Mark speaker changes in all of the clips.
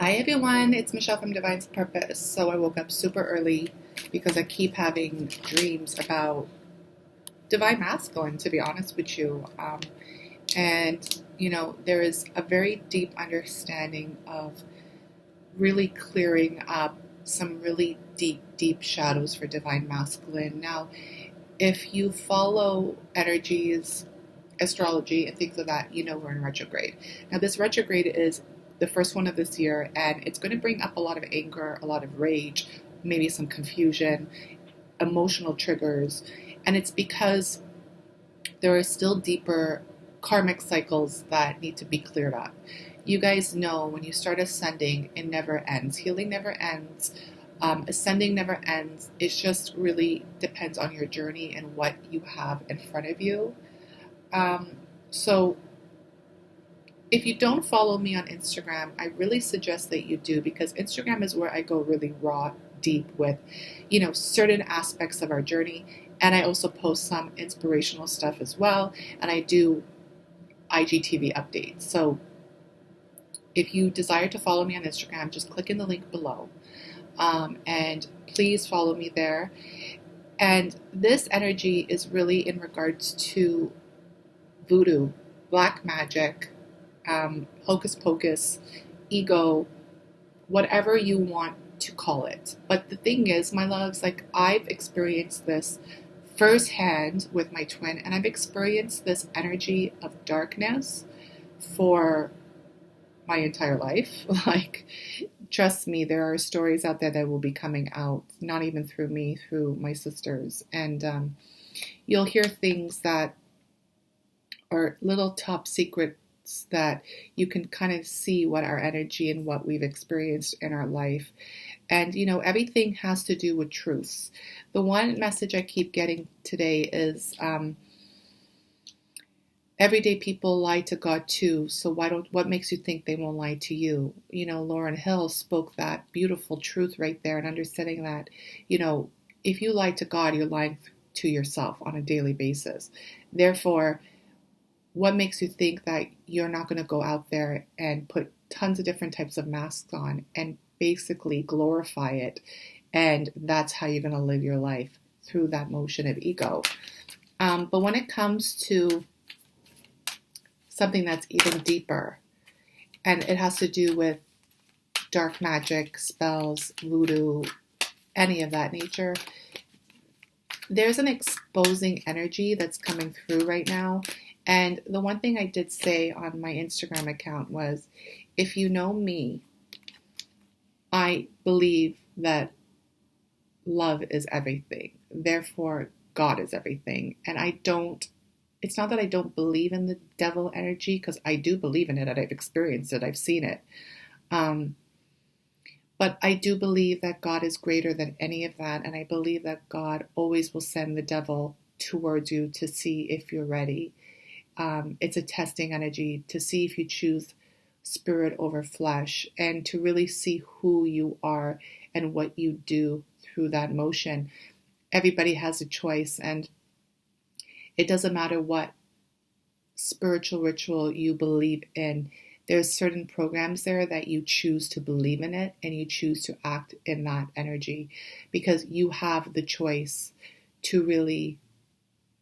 Speaker 1: Hi everyone, it's Michelle from Divine's Purpose. So I woke up super early because I keep having dreams about divine masculine, to be honest with you. There is a very deep understanding of really clearing up some really deep shadows for divine masculine. Now, if you follow energies, astrology, and things like that, you know we're in retrograde. Now, this retrograde is the first one of this year, and it's going to bring up a lot of anger, a lot of rage, maybe some confusion, emotional triggers, and it's because there are still deeper karmic cycles that need to be cleared up. You guys know when you start ascending, it never ends. Healing never ends. Ascending never ends. It just really depends on your journey and what you have in front of you. So if you don't follow me on Instagram, I really suggest that you do, because Instagram is where I go really raw, deep with, certain aspects of our journey. And I also post some inspirational stuff as well. And I do IGTV updates. So if you desire to follow me on Instagram, just click in the link below. And please follow me there. And this energy is really in regards to voodoo, black magic, hocus pocus, ego, whatever you want to call it. But the thing is, my loves, I've experienced this firsthand with my twin, and I've experienced this energy of darkness for my entire life. Trust me, there are stories out there that will be coming out, not even through me, through my sisters. And you'll hear things that are little top secrets that you can kind of see what our energy and what we've experienced in our life. And, everything has to do with truths. The one message I keep getting today is everyday people lie to God too. So what makes you think they won't lie to you? Lauryn Hill spoke that beautiful truth right there, and understanding that, if you lie to God, you're lying to yourself on a daily basis. Therefore, what makes you think that you're not going to go out there and put tons of different types of masks on and basically glorify it? And that's how you're going to live your life, through that motion of ego. But when it comes to something that's even deeper, and it has to do with dark magic, spells, voodoo, any of that nature, there's an exposing energy that's coming through right now. And the one thing I did say on my Instagram account was, if you know me, I believe that love is everything. Therefore, God is everything. And it's not that I don't believe in the devil energy, because I do believe in it, and I've experienced it, I've seen it. But I do believe that God is greater than any of that. And I believe that God always will send the devil towards you to see if you're ready. It's a testing energy to see if you choose spirit over flesh, and to really see who you are and what you do through that motion. Everybody has a choice, and it doesn't matter what spiritual ritual you believe in. There's certain programs there that you choose to believe in it, and you choose to act in that energy, because you have the choice to really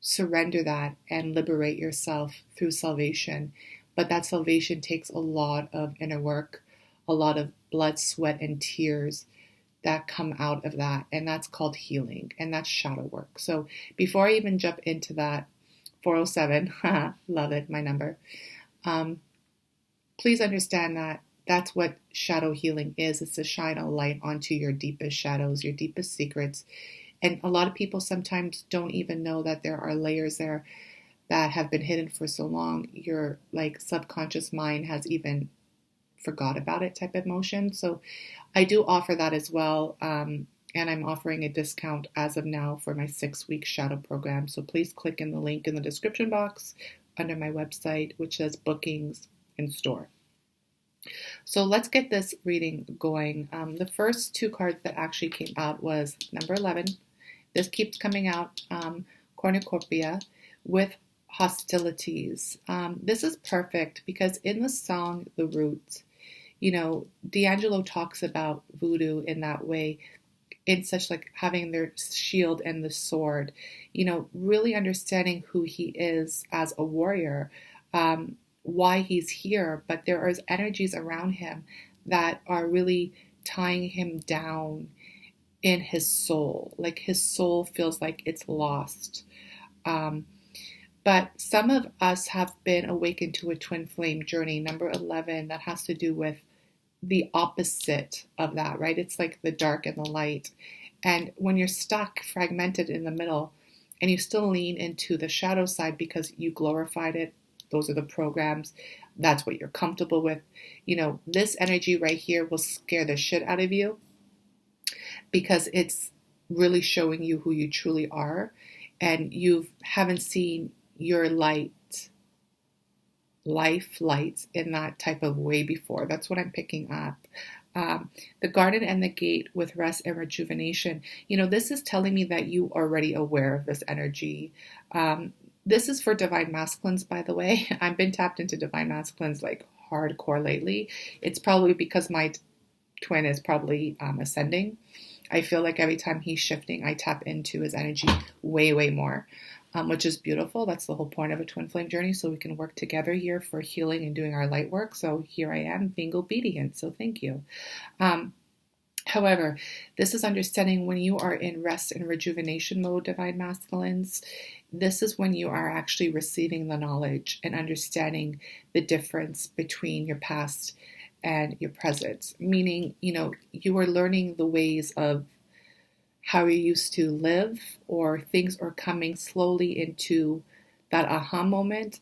Speaker 1: surrender that and liberate yourself through salvation. But that salvation takes a lot of inner work, a lot of blood, sweat, and tears that come out of that. And that's called healing, and that's shadow work. So before I even jump into that, 407, love it, my number. Please understand that that's what shadow healing is. It's to shine a light onto your deepest shadows, your deepest secrets. And a lot of people sometimes don't even know that there are layers there that have been hidden for so long. Your subconscious mind has even forgot about it type of motion. So I do offer that as well. And I'm offering a discount as of now for my 6-week shadow program. So please click in the link in the description box under my website, which says bookings in store. So let's get this reading going. The first 2 cards that actually came out was number 11. This keeps coming out, cornucopia, with hostilities. This is perfect because in the song, The Roots, D'Angelo talks about voodoo in that way, in such like having their shield and the sword, really understanding who he is as a warrior, why he's here, but there are energies around him that are really tying him down in his soul. Like his soul feels like it's lost. But some of us have been awakened to a twin flame journey, number 11, that has to do with the opposite of that, right? It's like the dark and the light. And when you're stuck, fragmented in the middle, and you still lean into the shadow side because you glorified it, those are the programs, that's what you're comfortable with, this energy right here will scare the shit out of you because it's really showing you who you truly are, and you haven't seen your light in that type of way before. That's what I'm picking up. The garden and the gate with rest and rejuvenation. This is telling me that you are already aware of this energy. This is for divine masculines, by the way. I've been tapped into divine masculines like hardcore lately. It's probably because my twin is probably ascending. I feel like every time he's shifting, I tap into his energy way, way more. Which is beautiful. That's the whole point of a twin flame journey, so we can work together here for healing and doing our light work. So here I am being obedient, so thank you. However, this is understanding when you are in rest and rejuvenation mode, divine masculines. This is when you are actually receiving the knowledge and understanding the difference between your past and your present. Meaning, you are learning the ways of how you used to live, or things are coming slowly into that aha moment.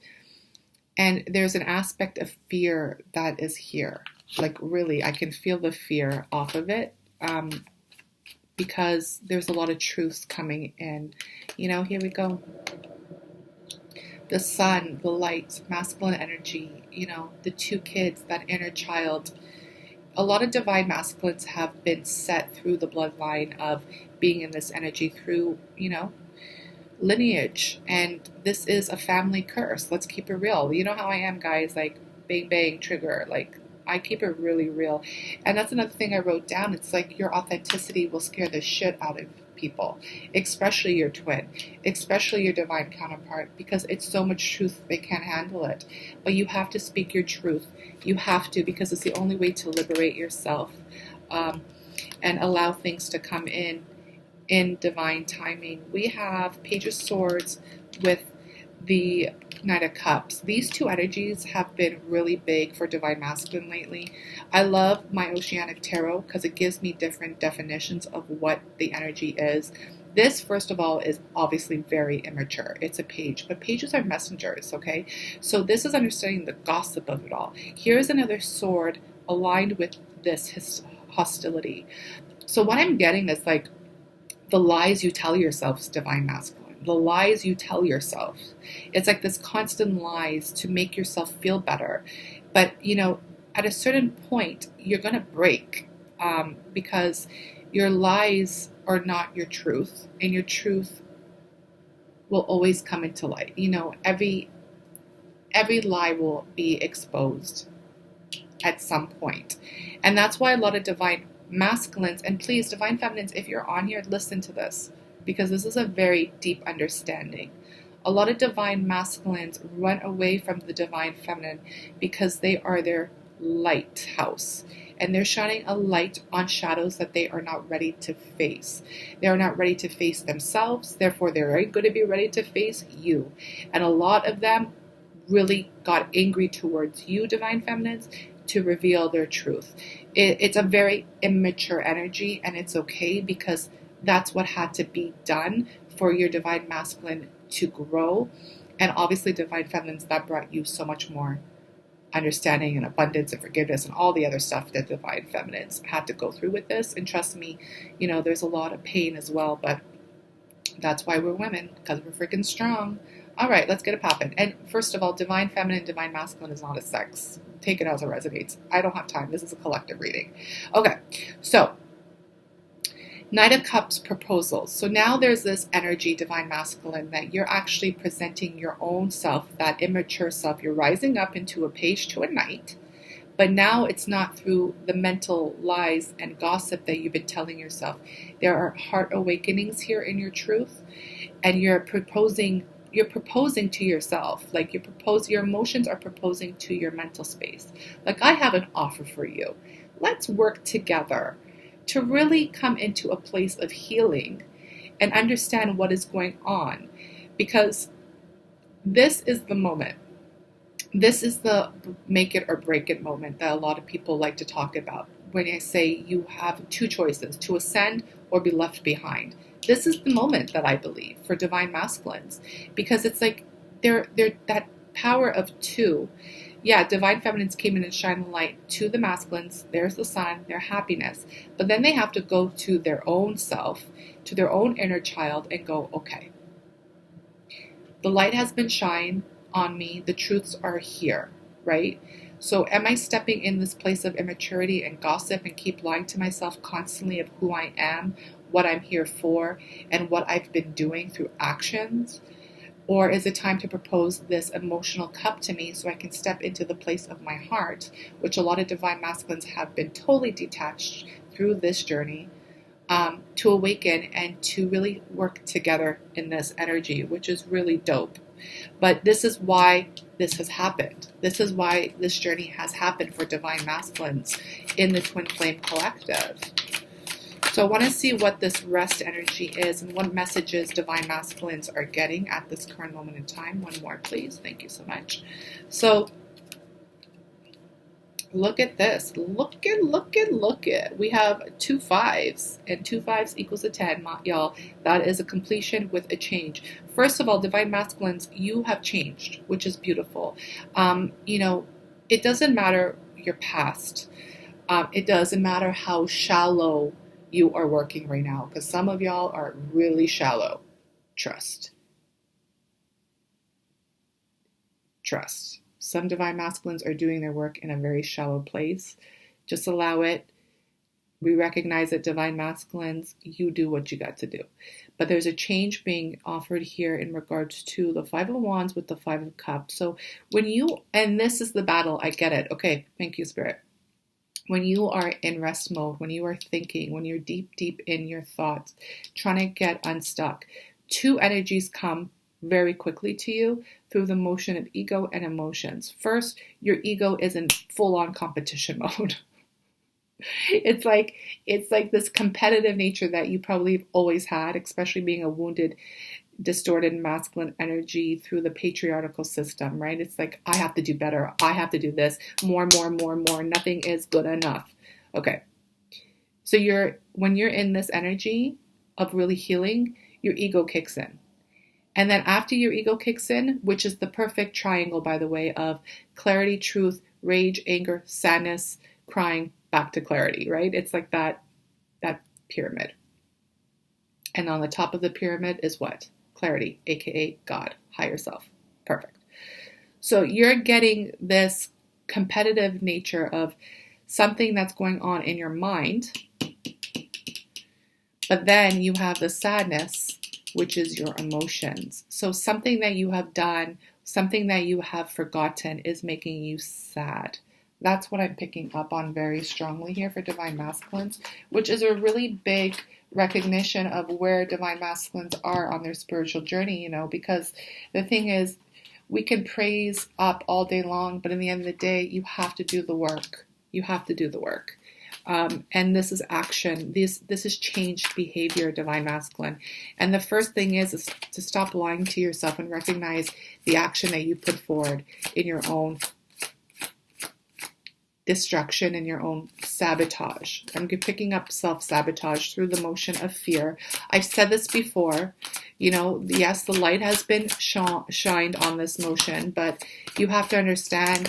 Speaker 1: And there's an aspect of fear that is here. Like really, I can feel the fear off of it because there's a lot of truths coming in. Here we go. The sun, the light, masculine energy, the two kids, that inner child. A lot of divine masculines have been set through the bloodline of being in this energy through, lineage. And this is a family curse. Let's keep it real. You know how I am, guys, like bang, bang, trigger. Like I keep it really real. And that's another thing I wrote down. It's like your authenticity will scare the shit out of people, especially your twin, especially your divine counterpart, because it's so much truth they can't handle it. But you have to speak your truth. You have to, because it's the only way to liberate yourself and allow things to come in divine timing. We have Page of Swords with the Knight of Cups. These two energies have been really big for divine masculine lately. I love my Oceanic Tarot because it gives me different definitions of what the energy is. This, first of all, is obviously very immature. It's a page, but pages are messengers, okay? So this is understanding the gossip of it all. Here's another sword aligned with this hostility. So what I'm getting is like the lies you tell yourself is divine masculine. The lies you tell yourself. It's like this constant lies to make yourself feel better. But, at a certain point, you're going to break because your lies are not your truth, and your truth will always come into light. Every lie will be exposed at some point. And that's why a lot of divine masculines, and please, divine feminines, if you're on here, listen to this, because this is a very deep understanding. A lot of divine masculines run away from the divine feminine because they are their lighthouse, and they're shining a light on shadows that they are not ready to face. They are not ready to face themselves, therefore they're going to be ready to face you. And a lot of them really got angry towards you, divine feminines, to reveal their truth. It's a very immature energy, and it's okay, because that's what had to be done for your divine masculine to grow. And obviously divine feminines, that brought you so much more understanding and abundance and forgiveness and all the other stuff that divine feminines had to go through with this. And trust me, there's a lot of pain as well, but that's why we're women, because we're freaking strong. All right, let's get it popping. And first of all, divine feminine, divine masculine is not a sex. Take it as it resonates. I don't have time. This is a collective reading. Okay, so Knight of Cups proposals. So now there's this energy, divine masculine, that you're actually presenting your own self, that immature self. You're rising up into a page to a knight, But now it's not through the mental lies and gossip that you've been telling yourself. There are heart awakenings here in your truth, and you're proposing to yourself, like your emotions are proposing to your mental space. Like, I have an offer for you. Let's work together to really come into a place of healing and understand what is going on, because this is the moment. This is the make it or break it moment that a lot of people like to talk about when I say you have two choices, to ascend or be left behind. This is the moment that I believe for divine masculines, because it's like they're that power of two. Yeah, divine feminines came in and shine the light to the masculines. There's the sun, their happiness. But then they have to go to their own self, to their own inner child, and go, okay, the light has been shined on me. The truths are here, right? So am I stepping in this place of immaturity and gossip and keep lying to myself constantly of who I am, what I'm here for, and what I've been doing through actions? Or is it time to propose this emotional cup to me so I can step into the place of my heart, which a lot of divine masculines have been totally detached through this journey, to awaken and to really work together in this energy, which is really dope. But this is why this has happened. This is why this journey has happened for divine masculines in the Twin Flame Collective. So I want to see what this rest energy is and what messages divine masculines are getting at this current moment in time. One more, please. Thank you so much. So look at this. Look at. We have 2 5s, and 2 5s equals a 10, y'all. That is a completion with a change. First of all, divine masculines, you have changed, which is beautiful. It doesn't matter your past. It doesn't matter how shallow you are working right now, because some of y'all are really shallow. Trust. Some divine masculines are doing their work in a very shallow place. Just allow it. We recognize that divine masculines, you do what you got to do. But there's a change being offered here in regards to the 5 of Wands with the 5 of Cups. So and this is the battle, I get it. Okay, thank you, Spirit. When you are in rest mode, when you are thinking, when you're deep in your thoughts, trying to get unstuck, 2 energies come very quickly to you through the motion of ego and emotions. First, your ego is in full-on competition mode. It's like this competitive nature that you probably always had, especially being a wounded, distorted masculine energy through the patriarchal system, right? It's like, I have to do better. I have to do this. More. Nothing is good enough. Okay. So when you're in this energy of really healing, your ego kicks in. And then after your ego kicks in, which is the perfect triangle, by the way, of clarity, truth, rage, anger, sadness, crying, back to clarity, right? It's like that pyramid. And on the top of the pyramid is what? Clarity, aka God, higher self. Perfect. So you're getting this competitive nature of something that's going on in your mind, but then you have the sadness, which is your emotions. So something that you have done, something that you have forgotten is making you sad. That's what I'm picking up on very strongly here for divine masculines, which is a really big recognition of where divine masculines are on their spiritual journey, because the thing is, we can praise up all day long, but in the end of the day, you have to do the work. You have to do the work. And this is action. This is changed behavior, divine masculine. And the first thing is to stop lying to yourself and recognize the action that you put forward in your own destruction and your own sabotage. I'm picking up self-sabotage through the motion of fear. I've said this before, yes, the light has been shined on this motion, but you have to understand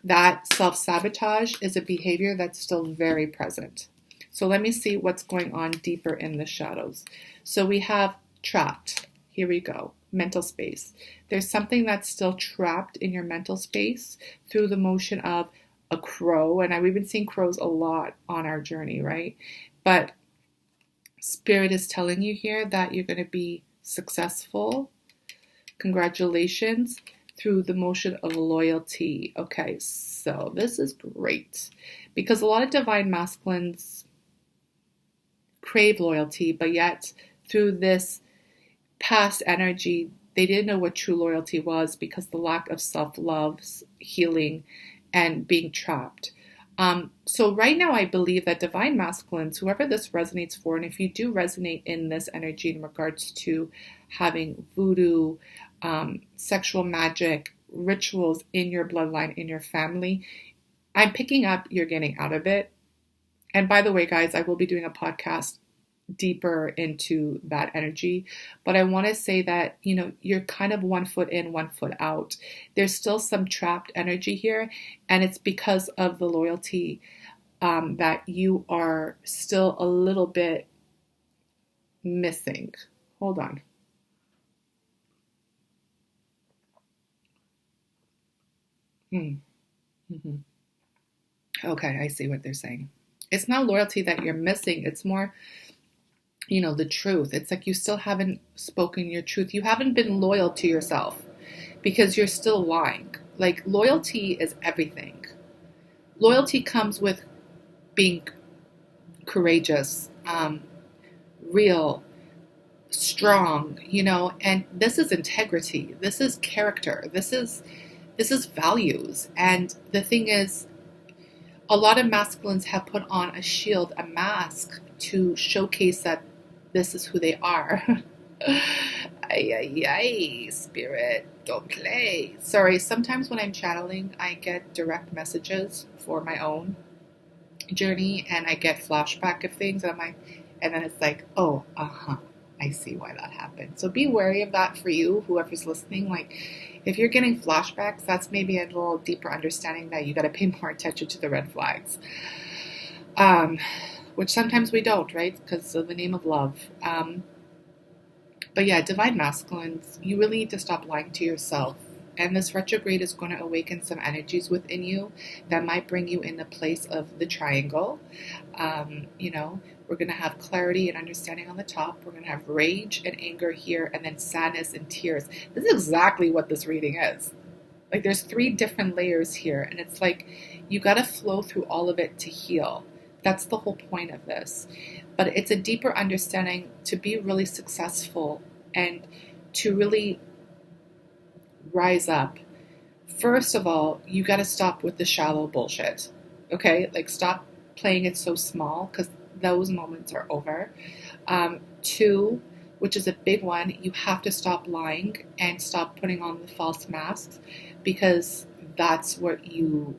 Speaker 1: that self-sabotage is a behavior that's still very present. So let me see what's going on deeper in the shadows. So we have trapped. Here we go. Mental space. There's something that's still trapped in your mental space through the motion of a crow, and we've been seeing crows a lot on our journey, right? But Spirit is telling you here that you're going to be successful. Congratulations. through the motion of loyalty. Okay, so this is great because a lot of divine masculines crave loyalty, but yet through this past energy, they didn't know what true loyalty was because the lack of self-love, healing, and being trapped. So right now, I believe that divine masculines, whoever this resonates for, and if you do resonate in this energy in regards to having voodoo, sexual magic, rituals in your bloodline, in your family, I'm picking up you're getting out of it. And by the way, guys, I will be doing a podcast deeper into that energy, but I want to say that, you know, you're kind of 1 foot in, 1 foot out. There's still some trapped energy here, and it's because of the loyalty that you are still a little bit missing. Hold on. Mm-hmm. Okay, I see what they're saying. It's not loyalty that you're missing. It's more, you know, the truth. It's like you still haven't spoken your truth. You haven't been loyal to yourself because you're still lying. Like, loyalty is everything. Loyalty comes with being courageous, real, strong, you know, and this is integrity. This is character. This is values. And the thing is, a lot of masculines have put on a shield, a mask to showcase that this is who they are. Ay, spirit, don't play. Sorry, sometimes when I'm channeling, I get direct messages for my own journey, and I get flashback of things, and then it's like, oh, I see why that happened. So be wary of that for you, whoever's listening. Like, if you're getting flashbacks, that's maybe a little deeper understanding that you got to pay more attention to the red flags. Which sometimes we don't, right? Because of the name of love. But yeah, divine masculines, you really need to stop lying to yourself. And this retrograde is going to awaken some energies within you that might bring you in the place of the triangle. You know, we're going to have clarity and understanding on the top. We're going to have rage and anger here, and then sadness and tears. This is exactly what this reading is. Like, there's 3 different layers here, and it's like you got to flow through all of it to heal. That's the whole point of this. But it's a deeper understanding to be really successful and to really rise up. First of all, you got to stop with the shallow bullshit. Okay? Like, stop playing it so small, because those moments are over. 2, which is a big one, you have to stop lying and stop putting on the false masks, because that's what you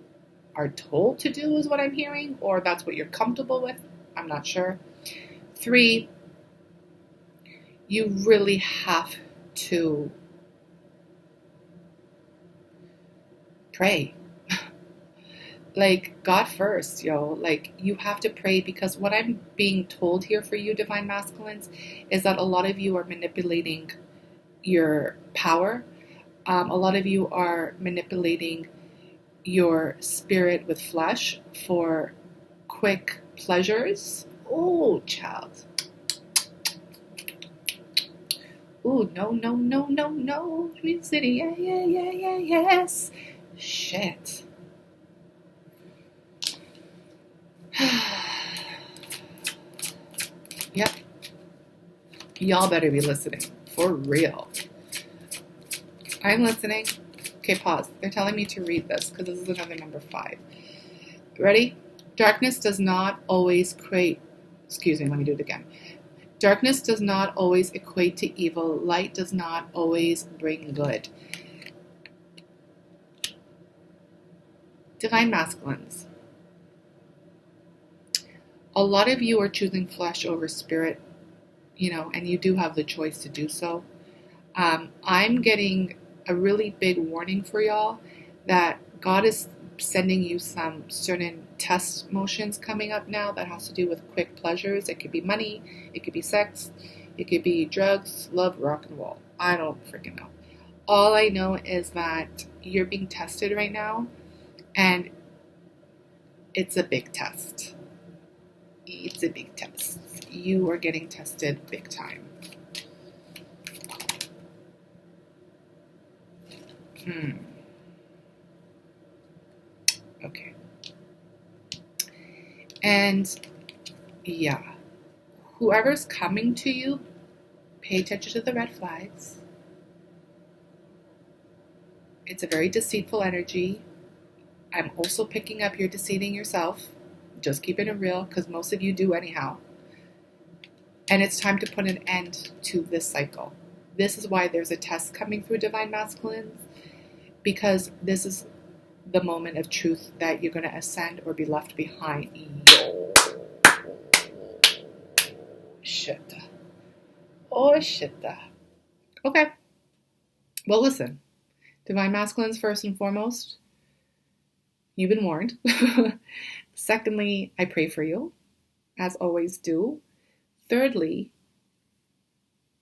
Speaker 1: are told to do, is what I'm hearing, or that's what you're comfortable with. I'm not sure. 3, you really have to pray. Like, God first, yo. Like, you have to pray, because what I'm being told here for you, divine masculines, is that a lot of you are manipulating your power. A lot of you are manipulating your spirit with flesh for quick pleasures. Oh, child. Oh, no. Dream City, yeah, yes. Shit. Yep. Y'all better be listening. For real. I'm listening. Okay, pause. They're telling me to read this because this is another number 5. Ready? Darkness does not always create... Excuse me, let me do it again. Darkness does not always equate to evil. Light does not always bring good. Divine masculines. A lot of you are choosing flesh over spirit, you know, and you do have the choice to do so. I'm getting a really big warning for y'all that God is sending you some certain test motions coming up now that has to do with quick pleasures. It could be money, it could be sex, it could be drugs, love, rock and roll. I don't freaking know. All I know is that you're being tested right now, and it's a big test. It's a big test. You are getting tested big time. Okay. And yeah, whoever's coming to you, pay attention to the red flags. It's a very deceitful energy. I'm also picking up you're deceiving yourself. Just keeping it real, because most of you do anyhow. And it's time to put an end to this cycle. This is why there's a test coming through Divine Masculines, because this is the moment of truth that you're going to ascend or be left behind. Yo. Shit. Oh, shit. Okay. Well, listen. Divine Masculines, first and foremost, you've been warned. Secondly, I pray for you, as always do. Thirdly,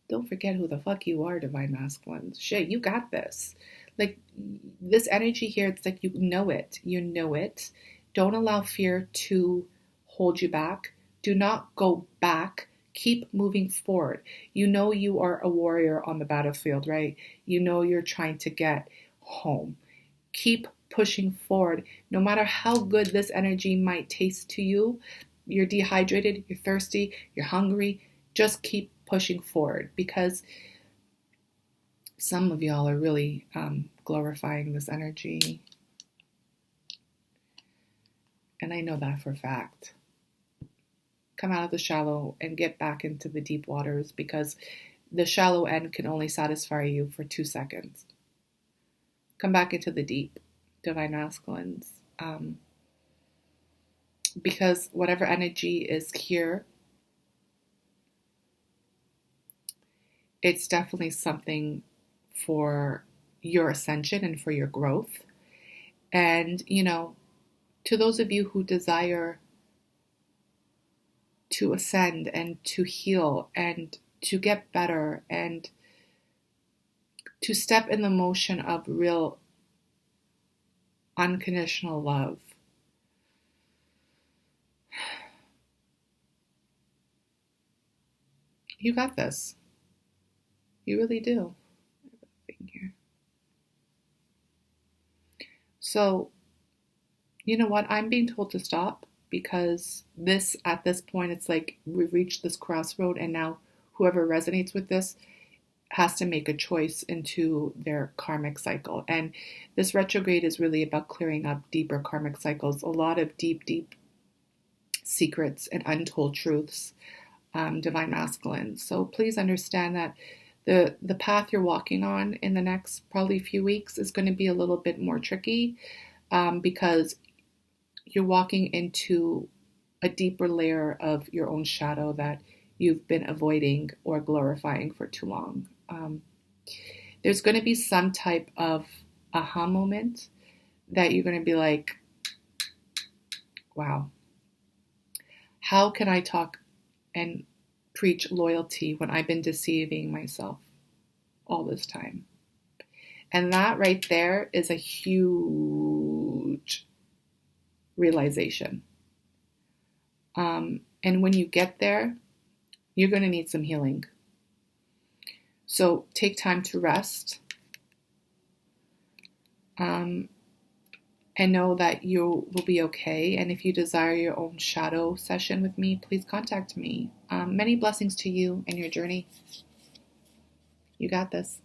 Speaker 1: don't forget who the fuck you are, Divine Masculines. Shit, you got this. Like, this energy here, it's like you know it. You know it. Don't allow fear to hold you back. Do not go back. Keep moving forward. You know you are a warrior on the battlefield, right? You know you're trying to get home. Keep pushing forward. No matter how good this energy might taste to you, you're dehydrated, you're thirsty, you're hungry, just keep pushing forward, because some of y'all are really glorifying this energy. And I know that for a fact. Come out of the shallow and get back into the deep waters, because the shallow end can only satisfy you for 2 seconds. Come back into the deep, Divine Masculines. Because whatever energy is here, it's definitely something for your ascension and for your growth. And, you know, to those of you who desire to ascend and to heal and to get better and to step in the motion of real unconditional love, you got this. You really do. Here. So, you know what? I'm being told to stop, because at this point, it's like we've reached this crossroad, and now whoever resonates with this has to make a choice into their karmic cycle. And this retrograde is really about clearing up deeper karmic cycles, a lot of deep, deep secrets and untold truths, Divine Masculine. So please understand that the path you're walking on in the next probably few weeks is going to be a little bit more tricky, because you're walking into a deeper layer of your own shadow that you've been avoiding or glorifying for too long. There's going to be some type of aha moment that you're going to be like, wow, how can I talk and preach loyalty when I've been deceiving myself all this time? And that right there is a huge realization. And when you get there, you're going to need some healing. So take time to rest. And know that you will be okay. And if you desire your own shadow session with me, please contact me. Many blessings to you and your journey. You got this.